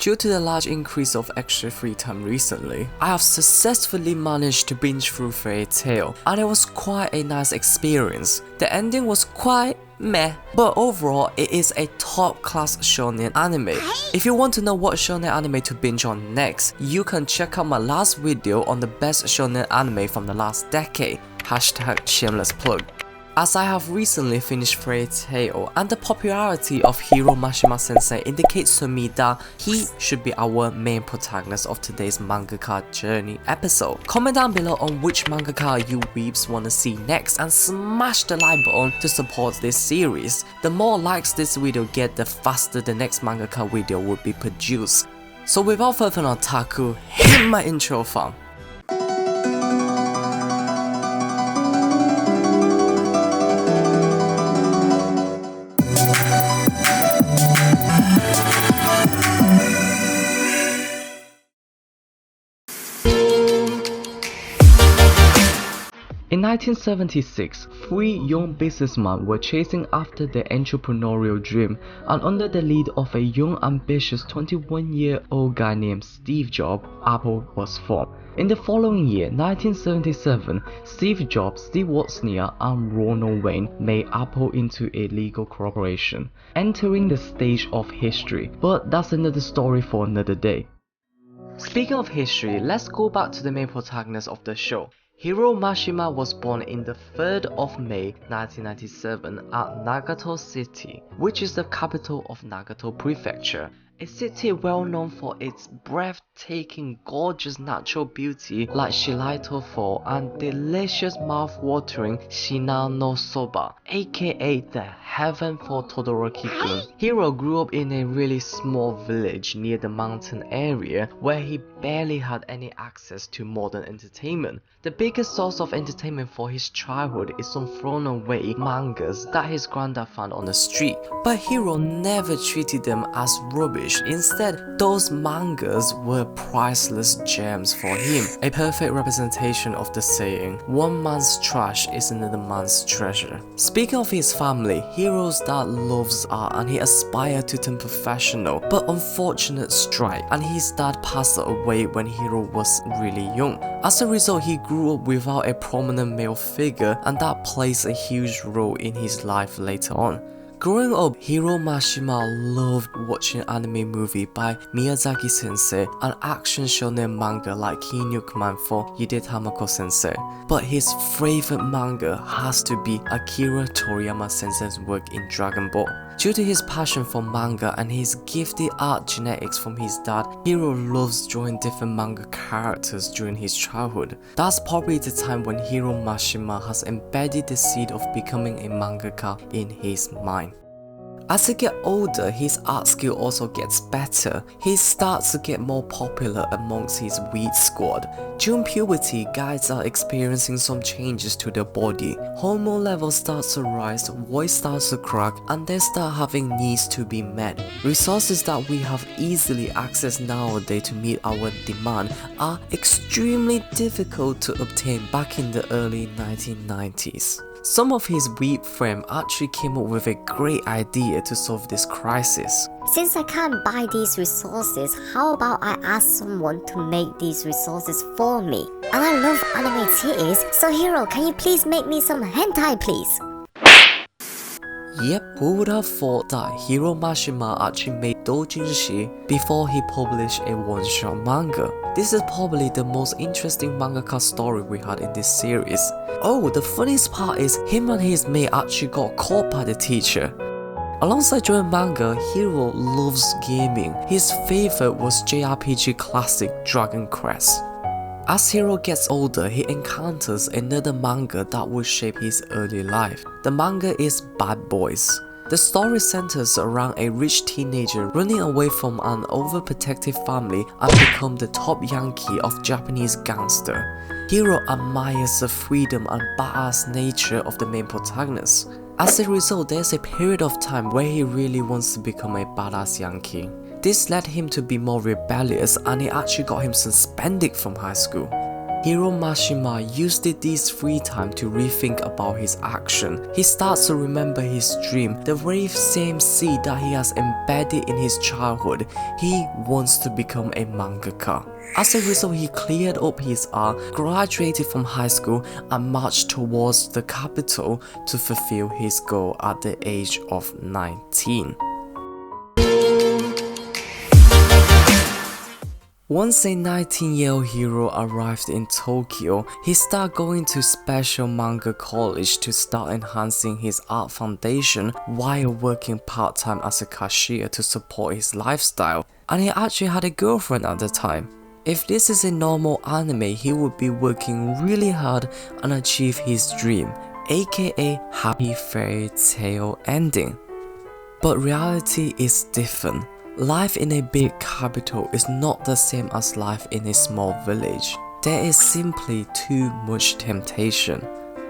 Due to the large increase of extra free time recently, I have successfully managed to binge through Fairy Tail, and it was quite a nice experience. The ending was quite meh, but overall it is a top class shonen anime. If you want to know what shonen anime to binge on next, you can check out my last video on the best shonen anime from the last decade. Hashtag shameless plug. As I have recently finished Fairy Tail, and the popularity of HIRO MASHIMA sensei indicates to me that he should be our main protagonist of today's mangaka journey episode. Comment down below on which mangaka you weebs wanna see next, and smash the like button to support this series. The more likes this video get, the faster the next mangaka video will be produced. So without further ado, Taku, hit my intro fam. In 1976, three young businessmen were chasing after their entrepreneurial dream, and under the lead of a young ambitious 21-year-old guy named Steve Jobs, Apple was formed. In the following year, 1977, Steve Jobs, Steve Wozniak and Ronald Wayne made Apple into a legal corporation, entering the stage of history, but that's another story for another day. Speaking of history, let's go back to the main protagonist of the show. HIRO MASHIMA was born in the 3rd of May 1997 at Nagato City, which is the capital of Nagato Prefecture, a city well known for its breathtaking, gorgeous natural beauty like Shiraito Fall and delicious mouth-watering Shinano Soba, aka the heaven for Todoroki-gun. HIRO grew up in a really small village near the mountain area where he barely had any access to modern entertainment. The biggest source of entertainment for his childhood is some thrown away mangas that his granddad found on the street, but HIRO never treated them as rubbish. Instead, those mangas were priceless gems for him, a perfect representation of the saying, one man's trash is another man's treasure. Speaking of his family, HIRO's dad loves art and he aspired to turn professional, but unfortunate strike, and his dad passed away when HIRO was really young. As a result, he grew up without a prominent male figure, and that plays a huge role in his life later on. Growing up, HIRO MASHIMA loved watching anime movie by Miyazaki sensei and action shonen manga like Kinnikuman for Yude Tamako sensei. But his favorite manga has to be Akira Toriyama sensei's work in Dragon Ball. Due to his passion for manga and his gifted art genetics from his dad, HIRO loves drawing different manga characters during his childhood. That's probably the time when HIRO MASHIMA has embedded the seed of becoming a mangaka in his mind. As he gets older, his art skill also gets better. He starts to get more popular amongst his weed squad. During puberty, guys are experiencing some changes to their body. Hormone levels start to rise, voice starts to crack, and they start having needs to be met. Resources that we have easily accessed nowadays to meet our demand are extremely difficult to obtain back in the early 1990s. Some of his weeb friends actually came up with a great idea to solve this crisis. Since I can't buy these resources, how about I ask someone to make these resources for me? And I love anime titties, so HIRO, can you please make me some hentai please? Yep, who would have thought that HIRO MASHIMA actually made doujinshi before he published a one-shot manga? This is probably the most interesting mangaka story we had in this series. Oh, the funniest part is him and his mate actually got caught by the teacher. Alongside drawing manga, HIRO loves gaming. His favorite was JRPG classic Dragon Quest. As HIRO gets older, he encounters another manga that will shape his early life. The manga is Bad Boys. The story centers around a rich teenager running away from an overprotective family and become the top Yankee of Japanese gangster. HIRO admires the freedom and badass nature of the main protagonist. As a result, there's a period of time where he really wants to become a badass Yankee. This led him to be more rebellious, and it actually got him suspended from high school. HIRO Mashima used this free time to rethink about his action. He starts to remember his dream, the very same seed that he has embedded in his childhood. He wants to become a mangaka. As a result, he cleared up his art, graduated from high school, and marched towards the capital to fulfill his goal at the age of 19. Once a 19-year-old hero arrived in Tokyo, he started going to special manga college to start enhancing his art foundation while working part-time as a cashier to support his lifestyle. And he actually had a girlfriend at the time. If this is a normal anime, he would be working really hard and achieve his dream, aka happy fairy tale ending. But reality is different. Life in a big capital is not the same as life in a small village. There is simply too much temptation.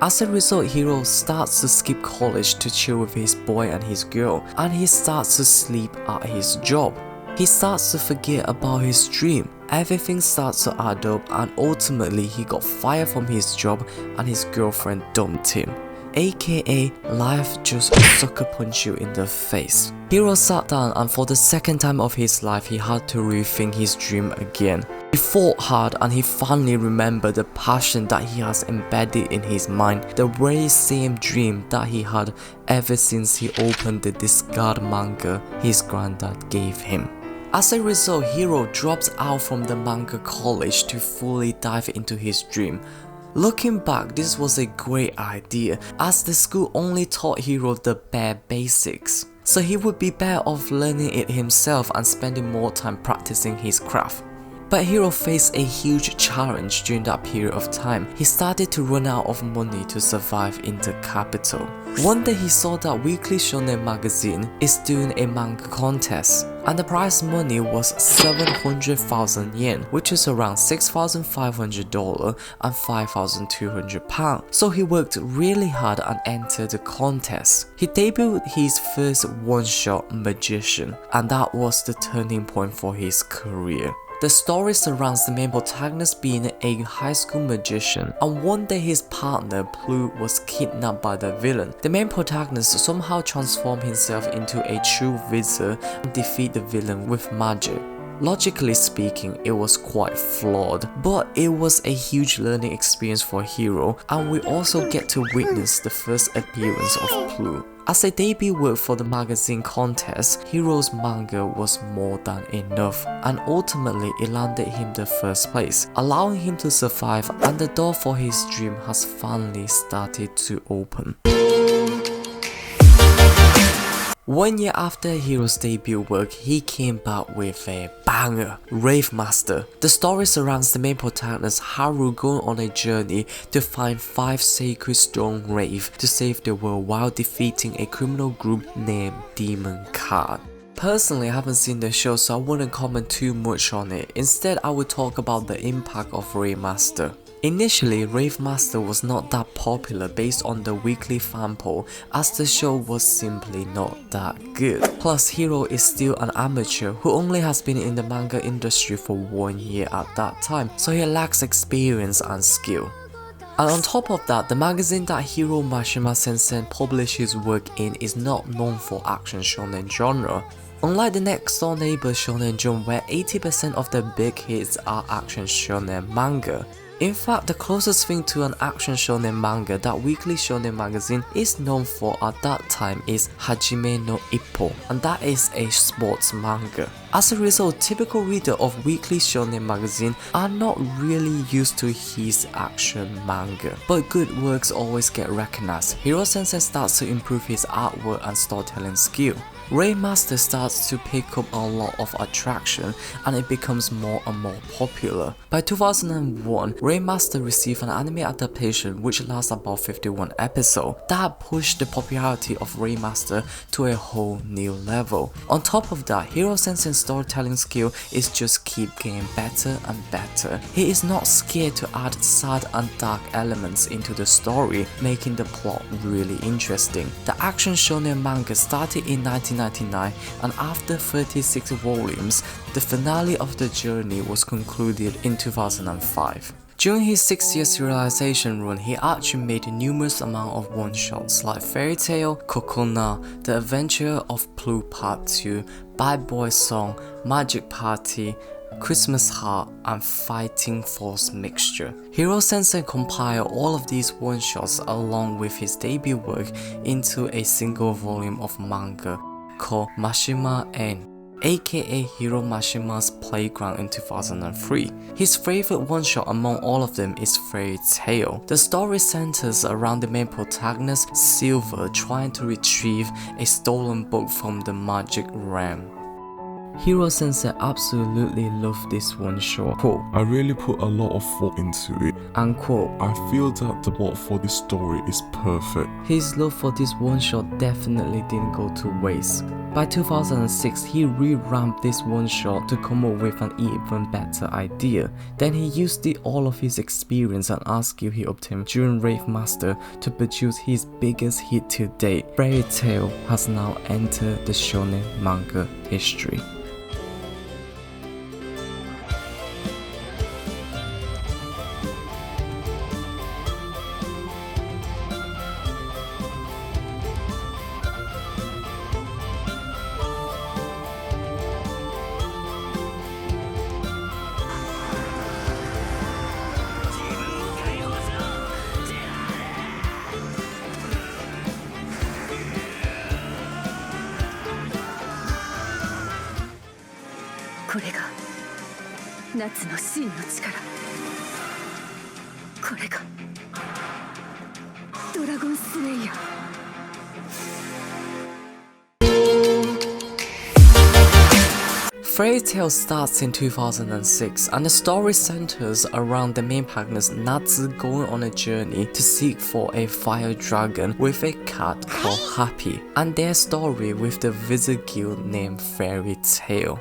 As a result, Hiro starts to skip college to chill with his boy and his girl, and he starts to sleep at his job. He starts to forget about his dream. Everything starts to add up, and ultimately he got fired from his job and his girlfriend dumped him. AKA life just sucker punch you in the face. Hiro sat down, and for the second time of his life he had to rethink his dream again. He fought hard and he finally remembered the passion that he has embedded in his mind, the very same dream that he had ever since he opened the discard manga his granddad gave him. As a result, Hiro drops out from the manga college to fully dive into his dream. Looking back, this was a great idea, as the school only taught Hiro the bare basics, so he would be better off learning it himself and spending more time practicing his craft. But Hiro faced a huge challenge during that period of time. He started to run out of money to survive in the capital. One day he saw that Weekly Shonen magazine is doing a manga contest, and the prize money was 700,000 yen, which is around $6,500 and £5,200. So he worked really hard and entered the contest. He debuted his first one-shot, Magician, and that was the turning point for his career. The story surrounds the main protagonist being a high school magician, and one day his partner, Blue, was kidnapped by the villain. The main protagonist somehow transformed himself into a true wizard and defeat the villain with magic. Logically speaking, it was quite flawed, but it was a huge learning experience for Hiro, and we also get to witness the first appearance of Blue. As a debut work for the magazine contest, Hiro's manga was more than enough, and ultimately it landed him the first place, allowing him to survive, and the door for his dream has finally started to open. 1 year after Hiro's debut work, he came back with a banger, Rave Master. The story surrounds the main protagonist Haru going on a journey to find 5 sacred stone rave to save the world while defeating a criminal group named Demon Card. Personally, I haven't seen the show, so I wouldn't comment too much on it. Instead, I would talk about the impact of Rave Master. Initially, Rave Master was not that popular based on the weekly fan poll, as the show was simply not that good. Plus, Hiro is still an amateur who only has been in the manga industry for 1 year at that time, so he lacks experience and skill. And on top of that, the magazine that HIRO Mashima Sensei published his work in is not known for action shonen genre. Unlike the next door neighbor Shonen Jump, where 80% of the big hits are action shonen manga. In fact, the closest thing to an action shonen manga that Weekly Shonen magazine is known for at that time is Hajime no Ippo, and that is a sports manga. As a result, typical reader of Weekly Shonen magazine are not really used to his action manga. But good works always get recognized. Hiro Sensei starts to improve his artwork and storytelling skill. Rave Master starts to pick up a lot of attraction, and it becomes more and more popular. By 2001, Rave Master received an anime adaptation which lasts about 51 episodes. That pushed the popularity of Rave Master to a whole new level. On top of that, Hiro Sensei's storytelling skill is just keep getting better and better. He is not scared to add sad and dark elements into the story, making the plot really interesting. The action shonen manga started in 1999, and after 36 volumes, the finale of the journey was concluded in 2005. During his 6-year serialization run, he actually made a numerous amount of one-shots like Fairy Tail, Kokona, The Adventure of Blue Part 2, Bad Boy Song, Magic Party, Christmas Heart, and Fighting Force Mixture. Hiro Sensei compiled all of these one-shots along with his debut work into a single volume of manga called Mashima N, aka HIRO MASHIMA's Playground in 2003. His favorite one-shot among all of them is Fairy Tail. The story centers around the main protagonist, Silver, trying to retrieve a stolen book from the magic realm. Hiro Sensei absolutely loved this one shot. Quote, I really put a lot of thought into it. Unquote. I feel that the plot for this story is perfect. His love for this one shot definitely didn't go to waste. By 2006, he revamped this one shot to come up with an even better idea. Then he used all of his experience and art skill he obtained during Rave Master to produce his biggest hit to date. Fairy Tail has now entered the shonen manga history. Fairy Tail starts in 2006 and the story centers around the main protagonist Natsu going on a journey to seek for a fire dragon with a cat called Happy, and their story with the wizard guild named Fairy Tail.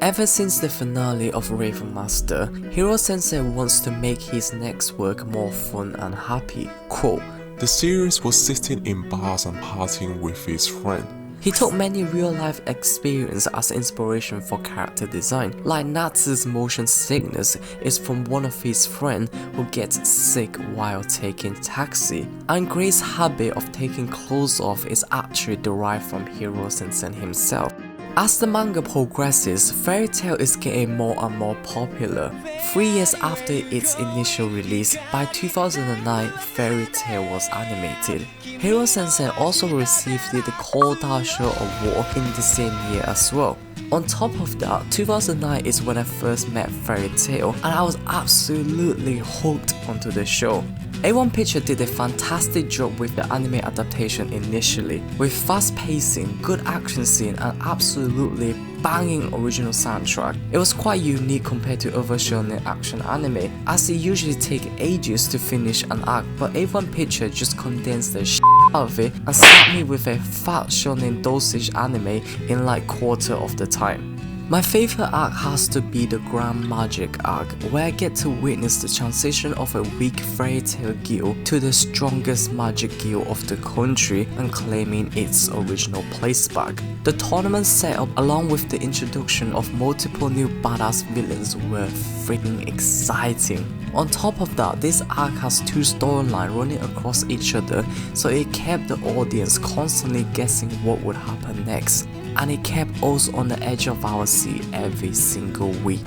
Ever since the finale of Rave Master, Hiro Sensei wants to make his next work more fun and happy. Quote, the series was sitting in bars and partying with his friend. He took many real-life experiences as inspiration for character design, like Natsu's motion sickness is from one of his friends who gets sick while taking taxi, and Grace's habit of taking clothes off is actually derived from Hiro Sensei himself. As the manga progresses, Fairy Tail is getting more and more popular. 3 years after its initial release, by 2009, Fairy Tail was animated. Hiro Sensei also received the Kodasho Award in the same year as well. On top of that, 2009 is when I first met Fairy Tail and I was absolutely hooked onto the show. A1 Picture did a fantastic job with the anime adaptation initially, with fast pacing, good action scene and absolutely banging original soundtrack. It was quite unique compared to other shonen action anime, as it usually takes ages to finish an arc, but A1 Picture just condensed the shit out of it and slapped me with a fat shonen dosage anime in like quarter of the time. My favorite arc has to be the Grand Magic arc, where I get to witness the transition of a weak Fairy Tail guild to the strongest magic guild of the country and claiming its original place back. The tournament setup along with the introduction of multiple new badass villains were freaking exciting. On top of that, this arc has two storylines running across each other, so it kept the audience constantly guessing what would happen next, and it kept us on the edge of our seat every single week.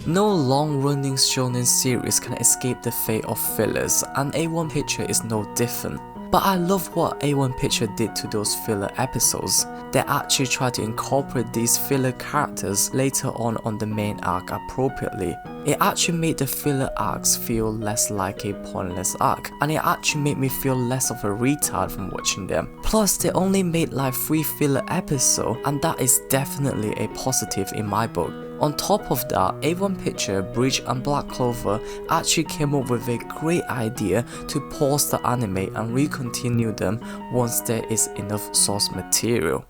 No long-running shonen series can escape the fate of fillers, and A1 Picture is no different. But I love what A1 Picture did to those filler episodes. They actually tried to incorporate these filler characters later on the main arc appropriately. It actually made the filler arcs feel less like a pointless arc, and it actually made me feel less of a retard from watching them. Plus, they only made like 3 filler episodes, and that is definitely a positive in my book. On top of that, A1 Picture, Bleach and Black Clover actually came up with a great idea to pause the anime and re-continue them once there is enough source material.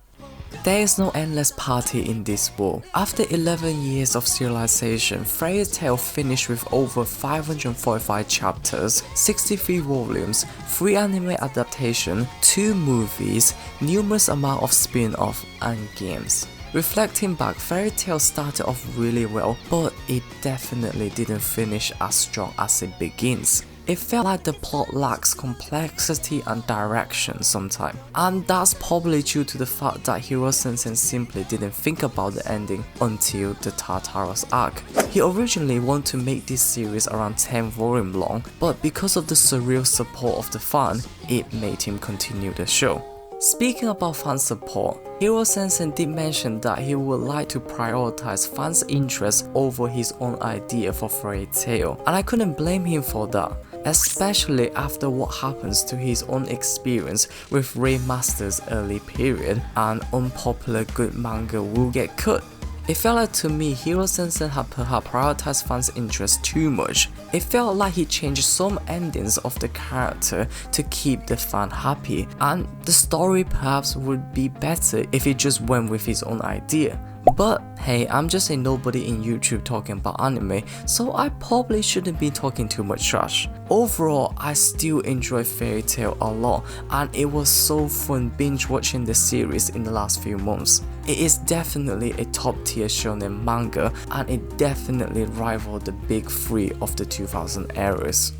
There is no endless party in this world. After 11 years of serialization, Fairy Tail finished with over 545 chapters, 63 volumes, 3 anime adaptations, 2 movies, numerous amount of spin-off and games. Reflecting back, Fairy Tail started off really well, but it definitely didn't finish as strong as it begins. It felt like the plot lacks complexity and direction sometimes, and that's probably due to the fact that Hiro Sensei simply didn't think about the ending until the Tartarus arc. He originally wanted to make this series around 10 volumes long, but because of the surreal support of the fan, it made him continue the show. Speaking about fan support, Hiro Sensei did mention that he would like to prioritize fans' interest over his own idea for Fairy Tail, and I couldn't blame him for that, especially after what happens to his own experience with Rave Master's early period and unpopular good manga will get cut. It felt like to me Hiro Sensei had perhaps prioritized fans' interest too much. It felt like he changed some endings of the character to keep the fan happy, and the story perhaps would be better if he just went with his own idea. But hey, I'm just a nobody in YouTube talking about anime, so I probably shouldn't be talking too much trash. Overall, I still enjoy Fairy Tail a lot, and it was so fun binge watching the series in the last few months. It is definitely a top tier shonen manga, and it definitely rivaled the big three of the 2000 eras.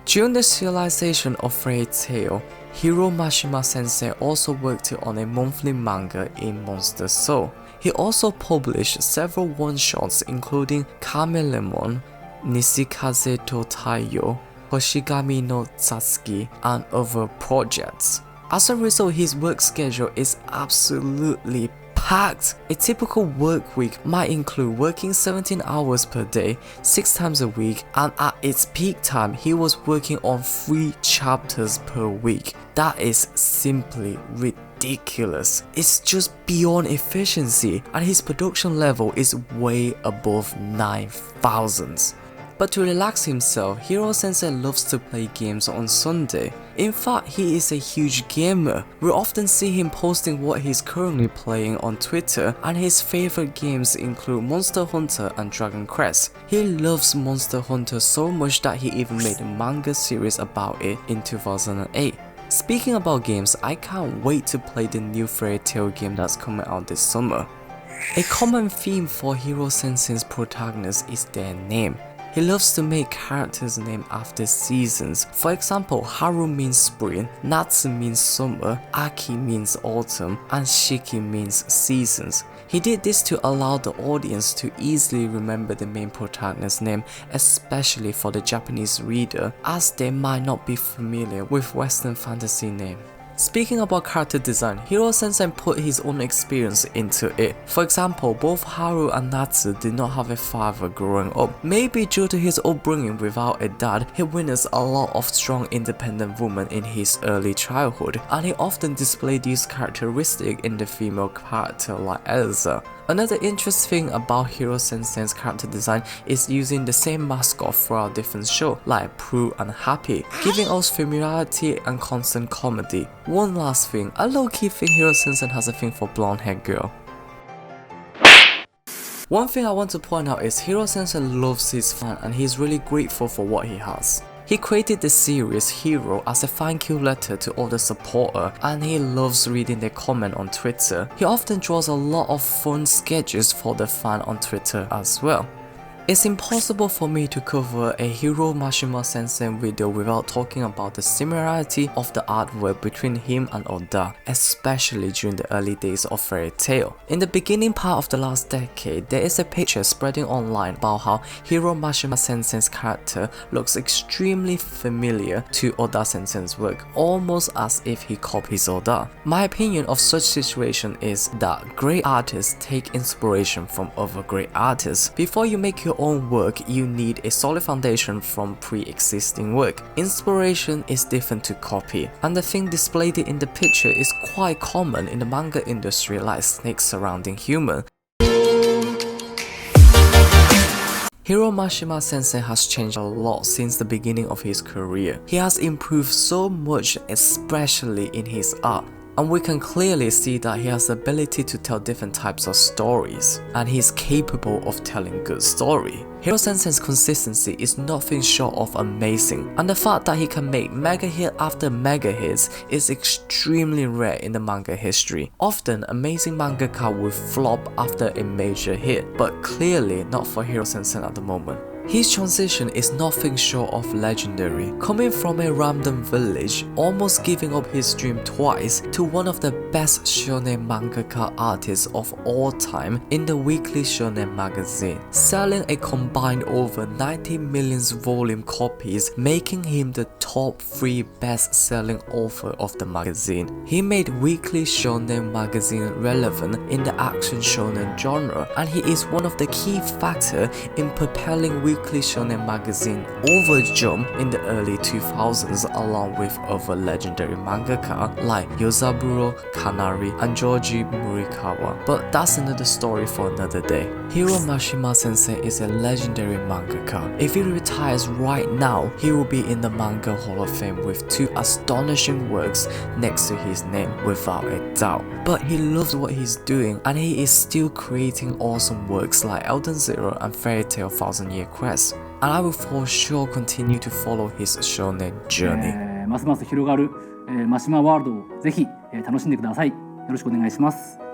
During the serialization of Fairy Tail, HIRO Mashima sensei also worked on a monthly manga in Monster Soul. He also published several one-shots including Kamelemon, Nishikaze to Taiyo, Hoshigami no Satsuki, and other projects. As a result, his work schedule is absolutely packed. A typical work week might include working 17 hours per day, 6 times a week, and at its peak time, he was working on 3 chapters per week. That is simply ridiculous. It's just beyond efficiency, and his production level is way above 9,000. But to relax himself, Hiro Sensei loves to play games on Sunday. In fact, he is a huge gamer. We often see him posting what he's currently playing on Twitter, and his favorite games include Monster Hunter and Dragon Quest. He loves Monster Hunter so much that he even made a manga series about it in 2008. Speaking about games, I can't wait to play the new Fairy Tail game that's coming out this summer. A common theme for Hiro Sensei's protagonists is their name. He loves to make characters named after seasons. For example, Haru means spring, Natsu means summer, Aki means autumn, and Shiki means seasons. He did this to allow the audience to easily remember the main protagonist's name, especially for the Japanese reader, as they might not be familiar with Western fantasy names. Speaking about character design, Hiro Sensei put his own experience into it. For example, both Haru and Natsu did not have a father growing up. Maybe due to his upbringing without a dad, he witnessed a lot of strong independent women in his early childhood, and he often displayed these characteristics in the female character like Elsa. Another interesting thing about Hiro Sensei's character design is using the same mascot throughout different shows like Prue and Happy, giving us familiarity and constant comedy. One last thing, I low-key think Hiro Sensei has a thing for blonde-haired girl. One thing I want to point out is Hiro Sensei loves his fan and he's really grateful for what he has. He created the series Hero as a thank you letter to all the supporters, and he loves reading their comment on Twitter. He often draws a lot of fun sketches for the fan on Twitter as well. It's impossible for me to cover a Hiro Mashima sensei video without talking about the similarity of the artwork between him and Oda, especially during the early days of Fairy Tail. In the beginning part of the last decade, there is a picture spreading online about how Hiro Mashima sensei's character looks extremely familiar to Oda sensei's work, almost as if he copies Oda. My opinion of such situation is that great artists take inspiration from other great artists. Before you make your own work, you need a solid foundation from pre-existing work. Inspiration is different to copy, and the thing displayed in the picture is quite common in the manga industry, like snakes surrounding human. Hiro Mashima sensei has changed a lot since the beginning of his career. He has improved so much, especially in his art. and we can clearly see that he has the ability to tell different types of stories, and he's capable of telling good story. Hiro Sensei's consistency is nothing short of amazing, and the fact that he can make mega hit after mega hits is extremely rare in the manga history. Often, amazing mangaka will flop after a major hit, but clearly not for Hiro Sensei at the moment. His transition is nothing short of legendary, coming from a random village, almost giving up his dream twice, to one of the best shonen mangaka artists of all time in the weekly shonen magazine, selling a combined over 90 million volume copies, making him the top 3 best-selling author of the magazine. He made weekly shonen magazine relevant in the action shonen genre, and he is one of the key factors in propelling weekly shonen magazine over jump in the early 2000s, along with other legendary mangaka like Yozaburo Kanari and Georgi Murikawa. But that's another story for another day. Hiro Mashima sensei is a legendary mangaka. If he retires right now, he will be in the Manga Hall of Fame with 2 astonishing works next to his name without a doubt. But he loves what he's doing, and he is still creating awesome works like Elden Zero and Fairy Tail Thousand Year Quest. And I will for sure continue to follow his shonen journey. ますます広がる、マシマワールドをぜひ、楽しんでください。よろしくお願いします。